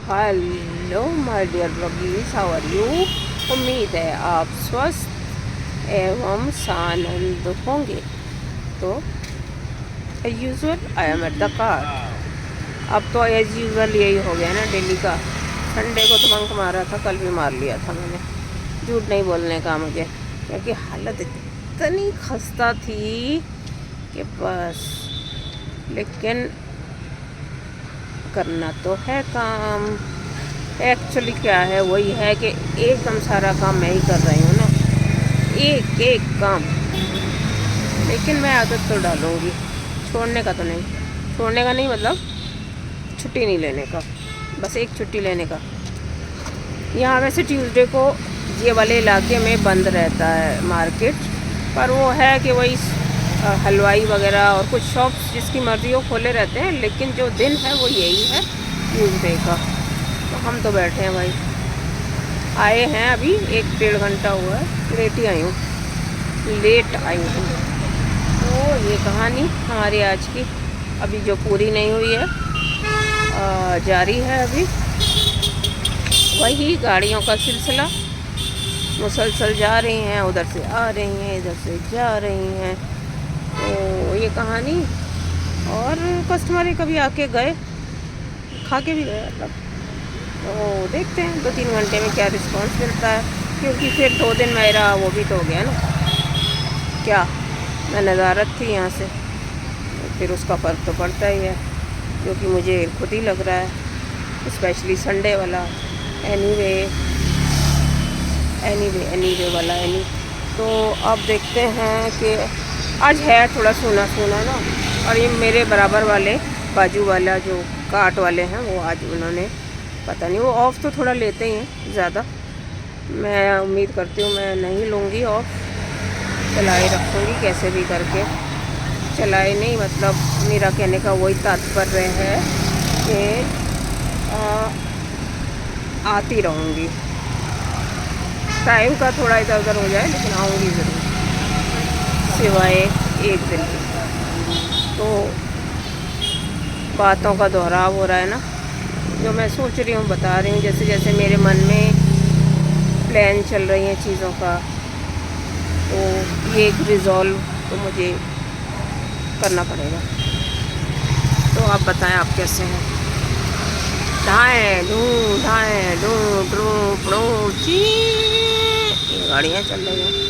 Hello my dear bloggies, how are you. उम्मीद है आप स्वस्थ एवं सानंद होंगे। तो as usual I am at the car. अब तो एज यूज़ुअल यही हो गया ना डेली का। संडे को तो बंक मारा था, कल भी मार लिया था मैंने। झूठ नहीं बोलने का मुझे, क्योंकि हालत इतनी खस्ता थी कि बस। लेकिन करना तो है काम। एक्चुअली क्या है, वही है कि एकदम सारा काम मैं ही कर रही हूँ ना, एक एक काम। लेकिन मैं आदत तो डालूँगी, छोड़ने का तो नहीं। छोड़ने का नहीं मतलब छुट्टी नहीं लेने का, बस एक छुट्टी लेने का। यहाँ वैसे ट्यूसडे को ये वाले इलाके में बंद रहता है मार्केट, पर वो है कि वही हलवाई वगैरह और कुछ शॉप्स जिसकी मर्ज़ी हो खोले रहते हैं। लेकिन जो दिन है वो यही है ट्यूसडे का। तो हम तो बैठे हैं भाई, आए हैं अभी 1-1.5 घंटा हुआ है। लेट आई हूँ। तो ये कहानी हमारी आज की अभी जो पूरी नहीं हुई है, जारी है अभी वही गाड़ियों का सिलसिला। मुसलसल जा रही हैं, उधर से आ रही हैं, इधर से जा रही हैं। तो ये कहानी, और कस्टमर कभी आके गए, खा के भी गए मतलब। तो देखते हैं 2-3 घंटे में क्या रिस्पांस मिलता है, क्योंकि फिर 2 दिन मेरा वो भी तो हो गया ना, क्या मैं नज़ारत थी यहाँ से। तो फिर उसका फ़र्क तो पड़ता ही है, क्योंकि मुझे खुद ही लग रहा है, स्पेशली संडे वाला। एनीवे वाला तो अब देखते हैं कि आज है थोड़ा सूना सूना ना। और ये मेरे बराबर वाले बाजू वाला जो काट वाले हैं, वो आज उन्होंने पता नहीं, वो ऑफ़ तो थोड़ा लेते ही हैं ज़्यादा। मैं उम्मीद करती हूँ मैं नहीं लूँगी ऑफ़, चलाए रखूँगी कैसे भी करके। चलाए नहीं मतलब मेरा कहने का वही तात्पर्य है कि आती रहूँगी। टाइम का थोड़ा इधर उधर हो जाए, लेकिन आऊँगी ज़रूर, सिवाय एक दिन की। तो बातों का दोहराव हो रहा है ना, जो मैं सोच रही हूँ बता रही हूँ। जैसे जैसे मेरे मन में प्लान चल रही हैं चीज़ों का, तो ये एक रिज़ॉल्व तो मुझे करना पड़ेगा। तो आप बताएं, आप कैसे हैं। ढाएँ ढूँ ढूँ ची, ये गाड़ियाँ चल रही हैं।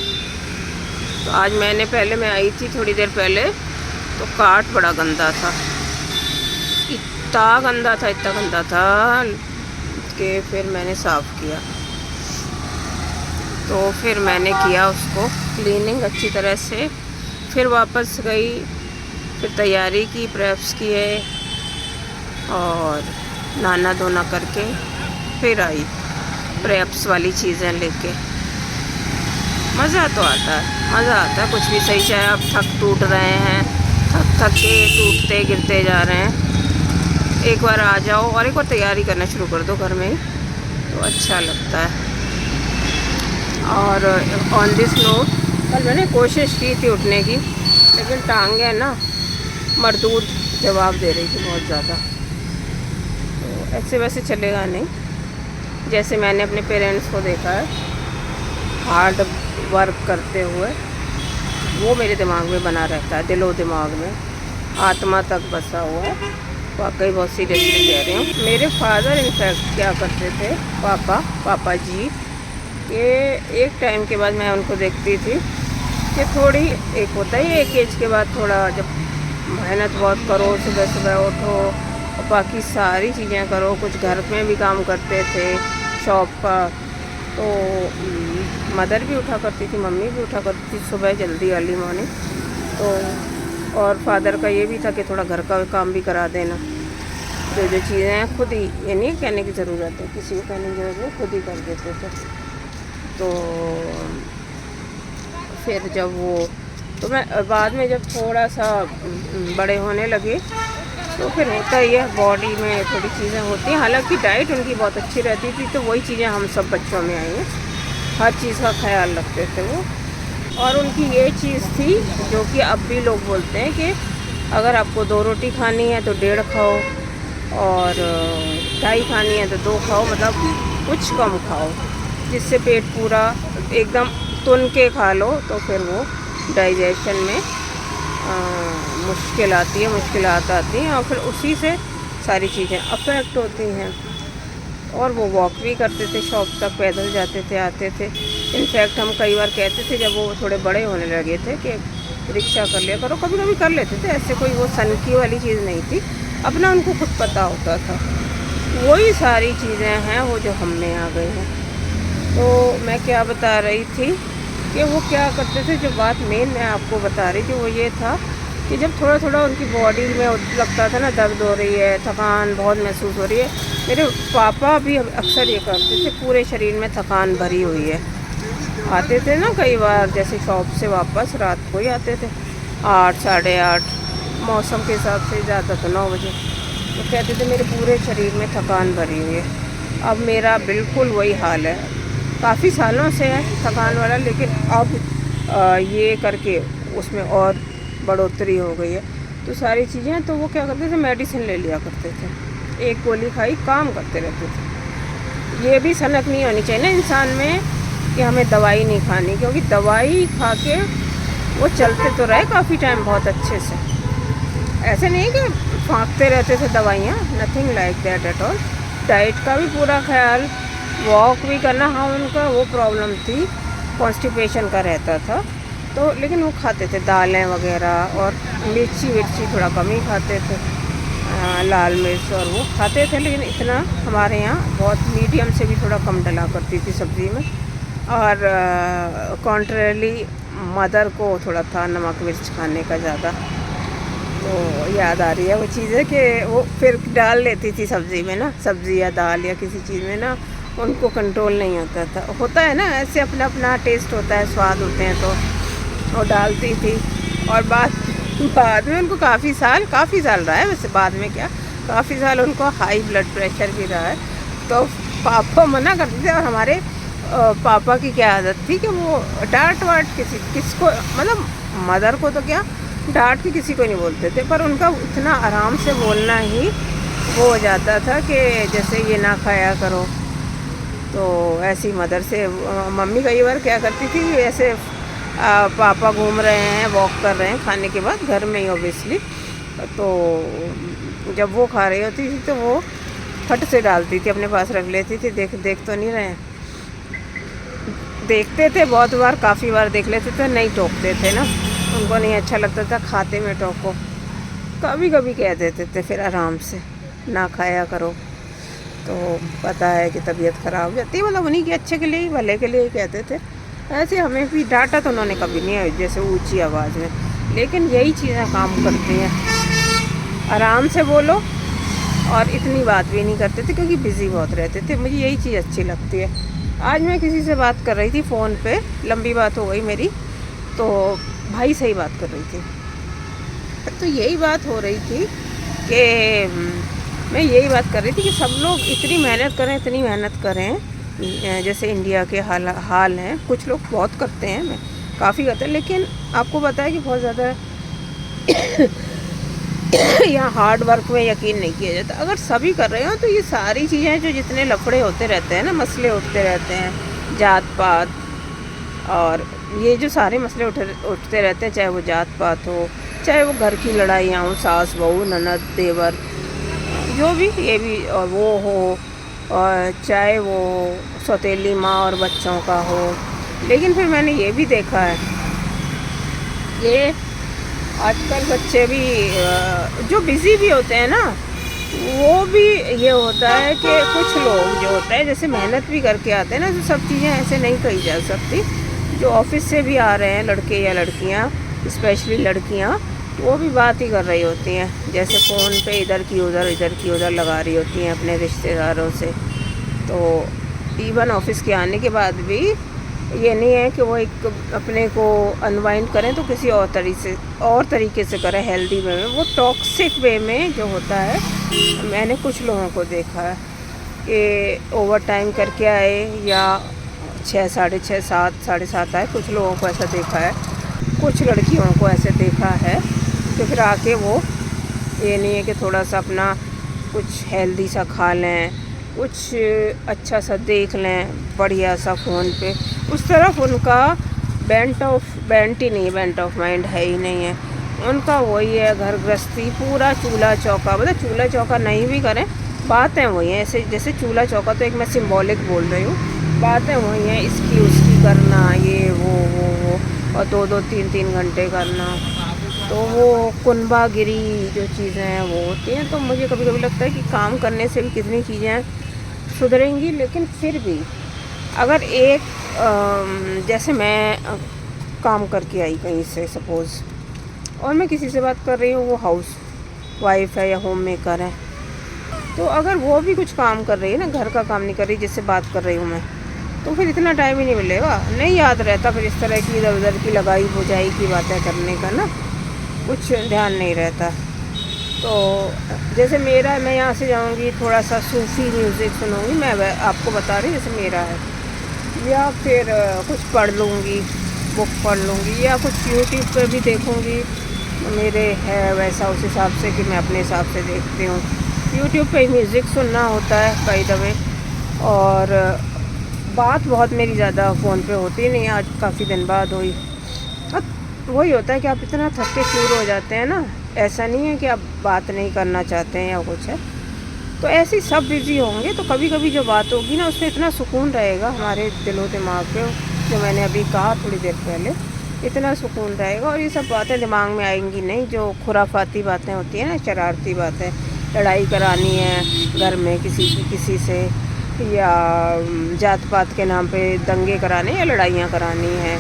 तो आज मैं आई थी थोड़ी देर पहले, तो काट बड़ा गंदा था, इतना गंदा था कि फिर मैंने साफ़ किया। तो फिर मैंने किया उसको क्लीनिंग अच्छी तरह से, फिर वापस गई, फिर तैयारी की, प्रेप्स किए और नहाना धोना करके फिर आई प्रेप्स वाली चीज़ें लेके। मज़ा तो आता है कुछ भी सही। चाहे आप टूट रहे हैं, थक के टूटते गिरते जा रहे हैं, एक बार आ जाओ और एक बार तैयारी करना शुरू कर दो घर में ही, तो अच्छा लगता है। और ऑन दिस नोट, कल मैंने कोशिश की थी उठने की, लेकिन टांगें ना मरदूद जवाब दे रही थी बहुत ज़्यादा। तो ऐसे वैसे चलेगा नहीं। जैसे मैंने अपने पेरेंट्स को देखा है हार्ड वर्क करते हुए, वो मेरे दिमाग में बना रहता है, दिलो दिमाग में, आत्मा तक बसा हुआ है। वाकई बहुत सीरियसली कह रही हूँ। मेरे फादर इनफैक्ट क्या करते थे, पापा जी, ये एक टाइम के बाद मैं उनको देखती थी कि थोड़ी, एक होता ही एक एज के बाद थोड़ा, जब मेहनत बहुत करो, सुबह सुबह उठो और बाकी सारी चीज़ें करो, कुछ घर में भी काम करते थे शॉप का। तो मदर भी उठा करती थी, मम्मी भी उठा करती थी सुबह जल्दी, अर्ली मॉर्निंग। तो और फादर का ये भी था कि थोड़ा घर का काम भी करा देना। जो चीज़ें हैं खुद ही, ये नहीं कहने की ज़रूरत है, किसी को कहने की ज़रूरत नहीं, खुद ही कर देते थे। तो फिर जब वो, तो मैं बाद में जब थोड़ा सा बड़े होने लगे, तो फिर होता ही है, बॉडी में थोड़ी चीज़ें होती हैं। हालांकि डाइट उनकी बहुत अच्छी रहती थी, तो वही चीज़ें हम सब बच्चों में आई हैं, हर चीज़ का ख्याल रखते थे वो। और उनकी ये चीज़ थी जो कि अब भी लोग बोलते हैं कि अगर आपको 2 रोटी खानी है तो 1.5 खाओ, और ढाई खानी है तो 2 खाओ, मतलब कुछ कम खाओ, जिससे पेट पूरा एकदम तुन के खा लो तो फिर वो डाइजेशन में मुश्किल आती है, मुश्किलात आती हैं और फिर उसी से सारी चीज़ें अफेक्ट होती हैं। और वो वॉक भी करते थे, शॉप तक पैदल जाते थे, आते थे। इनफैक्ट हम कई बार कहते थे जब वो थोड़े बड़े होने लगे थे कि रिक्शा कर लिया करो, कभी कभी कर लेते थे, ऐसे कोई वो सनकी वाली चीज़ नहीं थी, अपना उनको खुद पता होता था। वही सारी चीज़ें हैं वो जो हम में आ गई हैं। तो मैं क्या बता रही थी कि वो क्या करते थे, जो बात मेन मैं आपको बता रही थी वो ये था कि जब थोड़ा थोड़ा उनकी बॉडी में लगता था ना दर्द हो रही है, थकान बहुत महसूस हो रही है, मेरे पापा भी अक्सर ये करते थे, पूरे शरीर में थकान भरी हुई है। आते थे ना कई बार, जैसे शॉप से वापस रात को ही आते थे 8 साढ़े 8, मौसम के हिसाब से ज़्यादा तो 9 बजे, तो कहते थे मेरे पूरे शरीर में थकान भरी हुई है। अब मेरा बिल्कुल वही हाल है, काफ़ी सालों से है थकान वाला, लेकिन अब ये करके उसमें और बढ़ोतरी हो गई है। तो सारी चीज़ें, तो वो क्या करते थे, मेडिसिन ले लिया करते थे, एक गोली खाई काम करते रहते थे। ये भी सनक नहीं होनी चाहिए ना इंसान में कि हमें दवाई नहीं खानी, क्योंकि दवाई खा के वो चलते तो रहे काफ़ी टाइम बहुत अच्छे से, ऐसे नहीं कि फाँकते रहते थे दवाइयाँ, nothing like that at all. Diet का भी पूरा ख्याल, वॉक भी करना। हाँ, उनका वो प्रॉब्लम थी, कॉन्स्टिपेशन का रहता था, तो लेकिन वो खाते थे दालें वगैरह, और मिर्ची विर्ची थोड़ा कम ही खाते थे, लाल मिर्च और वो खाते थे, लेकिन इतना हमारे यहाँ बहुत मीडियम से भी थोड़ा कम डला करती थी सब्ज़ी में। और कॉन्ट्रेरली मदर को थोड़ा था नमक मिर्च खाने का ज़्यादा। तो याद आ रही है वो चीज़ें कि वो फिर डाल लेती थी सब्ज़ी में ना, सब्ज़ी या दाल या किसी चीज़ में ना, उनको कंट्रोल नहीं होता था। होता है ना ऐसे, अपना अपना टेस्ट होता है, स्वाद होते हैं, तो वो डालती थी। और बाद में उनको काफ़ी साल रहा है वैसे, बाद में क्या, काफ़ी साल उनको हाई ब्लड प्रेशर भी रहा है। तो पापा मना करते थे, और हमारे पापा की क्या आदत थी कि वो डांट वाट किसको, मतलब मदर को तो क्या डांट के किसी को नहीं बोलते थे, पर उनका इतना आराम से बोलना ही वो हो जाता था कि जैसे ये ना खाया करो। तो ऐसी मदर से मम्मी कई बार क्या करती थी, ऐसे पापा घूम रहे हैं, वॉक कर रहे हैं खाने के बाद, घर में ही ऑब्वियसली, तो जब वो खा रही होती थी तो वो फट से डालती थी, अपने पास रख लेती थी, देख तो नहीं रहे हैं। देखते थे बहुत बार, काफ़ी बार देख लेते थे, नहीं टोकते थे ना, उनको नहीं अच्छा लगता था खाते में टोको, कभी कभी कह देते थे फिर आराम से, ना खाया करो, तो पता है कि तबीयत ख़राब हो जाती है, मतलब उन्हीं के अच्छे के लिए ही, भले के लिए ही कहते थे। ऐसे हमें भी डांटा तो उन्होंने कभी नहीं है जैसे ऊंची आवाज़ में, लेकिन यही चीज़ें काम करती हैं, आराम से बोलो, और इतनी बात भी नहीं करते थे क्योंकि बिज़ी बहुत रहते थे। मुझे यही चीज़ अच्छी लगती है। आज मैं किसी से बात कर रही थी फ़ोन पे, लंबी बात हो गई मेरी, तो भाई से ही बात कर रही थी, तो यही बात हो रही थी कि मैं यही बात कर रही थी कि सब लोग इतनी मेहनत करें, इतनी मेहनत करें, जैसे इंडिया के हाल हैं, कुछ लोग बहुत करते हैं, मैं काफ़ी करते हैं, लेकिन आपको पता है कि बहुत ज़्यादा यहाँ हार्ड वर्क में यकीन नहीं किया जाता। अगर सभी कर रहे हो तो ये सारी चीज़ें जो जितने लफड़े होते रहते हैं ना, मसले उठते रहते हैं, जात पात, और ये जो सारे मसले उठते रहते हैं, चाहे वो जात पात हो, चाहे वो घर की लड़ाइयाँ हो, सास बहू ननद देवर, जो भी, ये भी और वो हो, और चाहे वो सौतेली माँ और बच्चों का हो। लेकिन फिर मैंने ये भी देखा है, ये आजकल बच्चे भी जो बिज़ी भी होते हैं ना, वो भी ये होता है कि कुछ लोग जो होता है जैसे मेहनत भी करके आते हैं ना, तो सब चीज़ें ऐसे नहीं कही जा सकती। जो ऑफिस से भी आ रहे हैं लड़के या लड़कियाँ, स्पेशली लड़कियाँ, वो भी बात ही कर रही होती हैं, जैसे फ़ोन पे इधर की उधर लगा रही होती हैं अपने रिश्तेदारों से। तो इवन ऑफिस के आने के बाद भी ये नहीं है कि वो एक अपने को अनवाइंड करें तो किसी और तरीके से करें, हेल्दी वे में। वो टॉक्सिक वे में जो होता है, मैंने कुछ लोगों को देखा है कि ओवर टाइम करके आए, या 6 साढ़े 6 7 साढ़े 7 आए, कुछ लोगों को ऐसा देखा है, कुछ लड़कियों को ऐसे देखा है कि फिर आके वो ये नहीं है कि थोड़ा सा अपना कुछ हेल्दी सा खा लें, कुछ अच्छा सा देख लें बढ़िया सा फ़ोन पे, उस तरफ उनका बेंट ही नहीं, बेंट ऑफ माइंड है ही नहीं है उनका। वही है घर गृहस्थी, पूरा चूल्हा चौका, मतलब चूल्हा चौका नहीं भी करें, बातें वही हैं। ऐसे जैसे चूल्हा चौका तो एक मैं सिंबॉलिक बोल रही हूँ, बातें वही हैं, इसकी उसकी करना, ये वो और 2-2 3-3 घंटे करना। तो वो कुनबागिरी जो चीज़ें हैं वो होती हैं। तो मुझे कभी कभी लगता है कि काम करने से भी कितनी चीज़ें सुधरेंगी, लेकिन फिर भी अगर एक जैसे मैं काम करके आई कहीं से सपोज़, और मैं किसी से बात कर रही हूँ, वो हाउस वाइफ है या होम मेकर है, तो अगर वो भी कुछ काम कर रही है ना, घर का काम नहीं कर रही, जिससे बात कर रही हूँ मैं, तो फिर इतना टाइम ही नहीं मिलेगा, नहीं याद रहता फिर इस तरह की इधर उधर की लगाई बुझाई की बातें करने का ना, कुछ ध्यान नहीं रहता। तो जैसे मेरा, मैं यहाँ से जाऊँगी थोड़ा सा सूफ़ी म्यूज़िक सुनूँगी, मैं आपको बता रही जैसे मेरा है, या फिर कुछ पढ़ लूँगी, बुक पढ़ लूँगी, या कुछ यूट्यूब पर भी देखूँगी। मेरे है वैसा उस हिसाब से कि मैं अपने हिसाब से देखती हूँ। यूट्यूब पे म्यूज़िक सुनना होता है बाय द वे, और बात बहुत मेरी ज़्यादा फ़ोन पे होती नहीं, आज काफ़ी दिन बाद हुई। अब वही होता है कि आप इतना थके चूर हो जाते हैं ना, ऐसा नहीं है कि आप बात नहीं करना चाहते हैं या कुछ है, तो ऐसे ही सब बिज़ी होंगे, तो कभी कभी जो बात होगी ना उसमें इतना सुकून रहेगा हमारे दिलो दिमाग पे, जो मैंने अभी कहा थोड़ी देर पहले, इतना सुकून रहेगा। और ये सब बातें दिमाग में आएंगी नहीं, जो खुराफाती बातें होती हैं ना, शरारती बातें, लड़ाई करानी है घर में किसी से, या जात पात के नाम पे दंगे कराने या लड़ाइयाँ करानी है,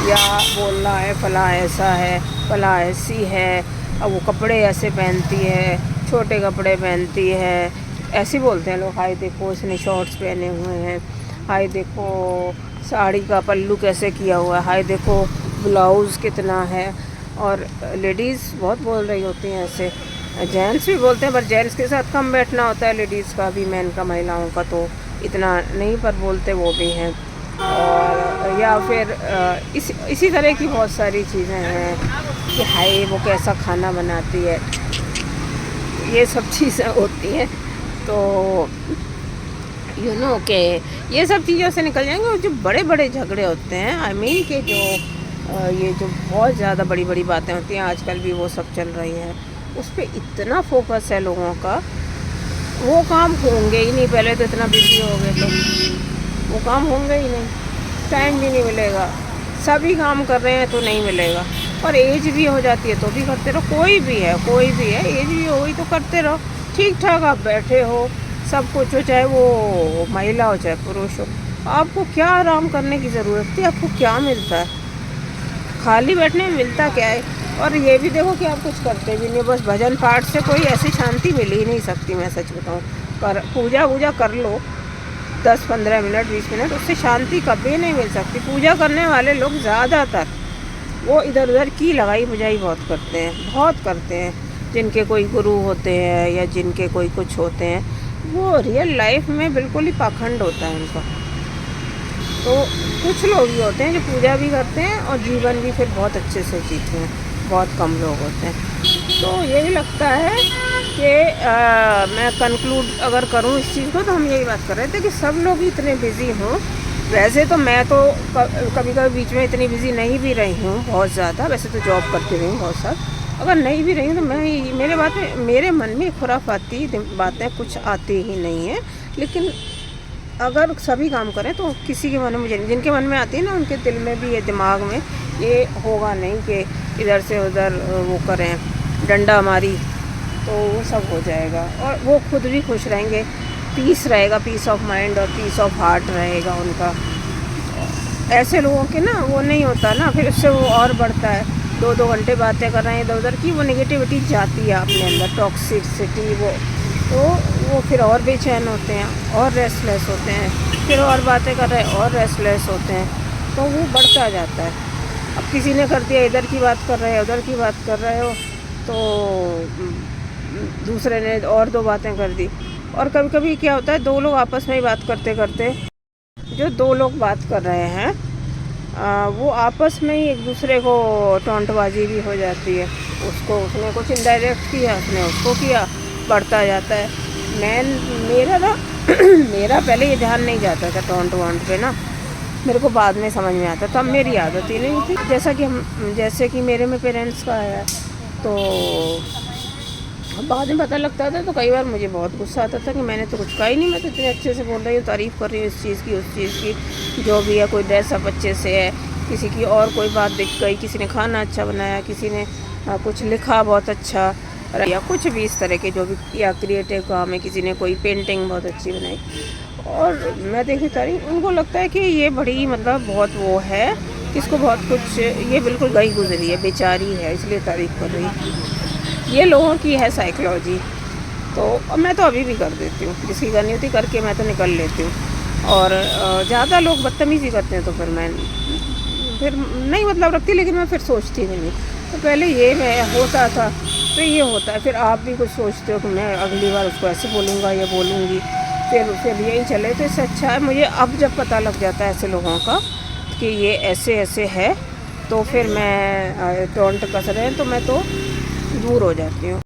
या बोलना है फला ऐसा है, फला ऐसी है, अब वो कपड़े ऐसे पहनती है, छोटे कपड़े पहनती है, ऐसे बोलते हैं लोग, हाय देखो इसने शॉर्ट्स पहने हुए हैं, हाय देखो साड़ी का पल्लू कैसे किया हुआ है, हाय देखो ब्लाउज़ कितना है। और लेडीज़ बहुत बोल रही होती हैं ऐसे, जेंट्स भी बोलते हैं, पर जेंट्स के साथ कम बैठना होता है लेडीज़ का भी, मैन का, महिलाओं का तो इतना नहीं, पर बोलते वो भी हैं। और या फिर इसी तरह की बहुत सारी चीज़ें हैं कि हाय वो कैसा खाना बनाती है, ये सब चीज़ें होती हैं। तो कि ये सब चीज़ों से निकल जाएंगे। और जो बड़े बड़े झगड़े होते हैं, आई मीन कि जो ये जो बहुत ज़्यादा बड़ी बड़ी बातें होती हैं, आजकल भी वो सब चल रही हैं, उस पर इतना फोकस है लोगों का, वो काम होंगे ही नहीं। पहले तो इतना बिजी हो गए तो वो काम होंगे ही नहीं, टाइम भी नहीं मिलेगा, सभी काम कर रहे हैं तो नहीं मिलेगा। और एज भी हो जाती है तो भी करते रहो, कोई भी है एज भी हो गई तो करते रहो, ठीक ठाक आप बैठे हो, सब कुछ हो, चाहे वो महिला हो चाहे पुरुष हो, आपको क्या आराम करने की ज़रूरत थी? आपको क्या मिलता है? खाली बैठने में मिलता क्या है? और ये भी देखो कि आप कुछ करते भी नहीं, बस भजन पाठ से कोई ऐसी शांति मिल ही नहीं सकती, मैं सच बताऊँ। पर पूजा वूजा कर लो 10-15 मिनट 20 मिनट, उससे शांति कभी नहीं मिल सकती। पूजा करने वाले लोग ज़्यादातर वो इधर उधर की लगाई बुझाई बहुत करते हैं। जिनके कोई गुरु होते हैं या जिनके कोई कुछ होते हैं, वो रियल लाइफ में बिल्कुल ही पाखंड होता है उनका। तो कुछ लोग ही होते हैं जो पूजा भी करते हैं और जीवन भी फिर बहुत अच्छे से जीते हैं, बहुत कम लोग होते हैं। तो यही लगता है कि मैं कंक्लूड अगर करूं इस चीज़ को, तो हम यही बात कर रहे थे कि सब लोग इतने बिज़ी हों। वैसे तो मैं तो कभी कभी बीच में इतनी बिज़ी नहीं भी रही हूँ बहुत ज़्यादा, वैसे तो जॉब करती रही हूँ बहुत साल, अगर नहीं भी रही हूँ तो मेरे मन में खुराफाती बातें कुछ आती ही नहीं है। लेकिन अगर सभी काम करें तो किसी के मन में, जिनके मन में आती है ना, उनके दिल में भी, ये दिमाग में ये होगा नहीं कि इधर से उधर वो करें डंडा मारी, तो वो सब हो जाएगा। और वो खुद भी खुश रहेंगे, पीस रहेगा, पीस ऑफ माइंड और पीस ऑफ हार्ट रहेगा उनका। ऐसे लोगों के ना वो नहीं होता ना, फिर उससे वो और बढ़ता है। 2-2 घंटे बातें कर रहे हैं इधर उधर की, वो नेगेटिविटी जाती है अपने अंदर, टॉक्सिसिटी, वो फिर और बेचैन होते हैं और रेस्टलेस होते हैं, फिर और बातें कर रहे हैं और रेस्टलेस होते हैं, तो वो बढ़ता जाता है। अब किसी ने कर दिया, इधर की बात कर रहे हो उधर की बात कर रहे हो, तो दूसरे ने और 2 बातें कर दी। और कभी कभी क्या होता है, 2 लोग आपस में ही बात करते करते, जो 2 लोग बात कर रहे हैं वो आपस में ही एक दूसरे को टोंटबाजी भी हो जाती है। उसने कुछ इनडायरेक्ट किया, उसने उसको किया, बढ़ता जाता है। मैं मेरा ना मेरा पहले ये ध्यान नहीं जाता था टोंट वोंट पे ना, मेरे को बाद में समझ में आता, तब मेरी आदत ही नहीं थी। जैसे कि मेरे में पेरेंट्स का आया तो बाद में पता लगता था, तो कई बार मुझे बहुत गुस्सा आता था कि मैंने तो कुछ कहा ही नहीं, मैं तो इतने अच्छे से बोल रही हूँ, तारीफ़ कर रही हूँ इस चीज़ की उस चीज़ की, जो भी है, कोई ड्रेस अप अच्छे से है, किसी की और कोई बात दिख गई, किसी ने खाना अच्छा बनाया, किसी ने कुछ लिखा बहुत अच्छा, या कुछ भी इस तरह के जो भी, या क्रिएटिव काम है, किसी ने कोई पेंटिंग बहुत अच्छी बनाई, और मैं देखी तारीफ, उनको लगता है कि ये बड़ी मतलब बहुत वो है, इसको बहुत कुछ, ये बिल्कुल गई गुजरी है, बेचारी है, इसलिए तारीफ़ कर रही है। ये लोगों की है साइकोलॉजी। तो मैं तो अभी भी कर देती हूँ, जिसकी करनी होती करके मैं तो निकल लेती हूँ। और ज़्यादा लोग बदतमीज़ी करते हैं तो फिर मैं फिर नहीं मतलब रखती, लेकिन मैं फिर सोचती नहीं। तो पहले ये मैं होता था, तो ये होता है, फिर आप भी कुछ सोचते हो कि मैं अगली बार उसको ऐसे बोलूँगा या बोलूँगी, फिर यही चले। तो इससे अच्छा है, मुझे अब जब पता लग जाता है ऐसे लोगों का कि ये ऐसे ऐसे है, तो फिर मैं टोंट कस रहे हैं तो मैं तो दूर हो जाती हूँ।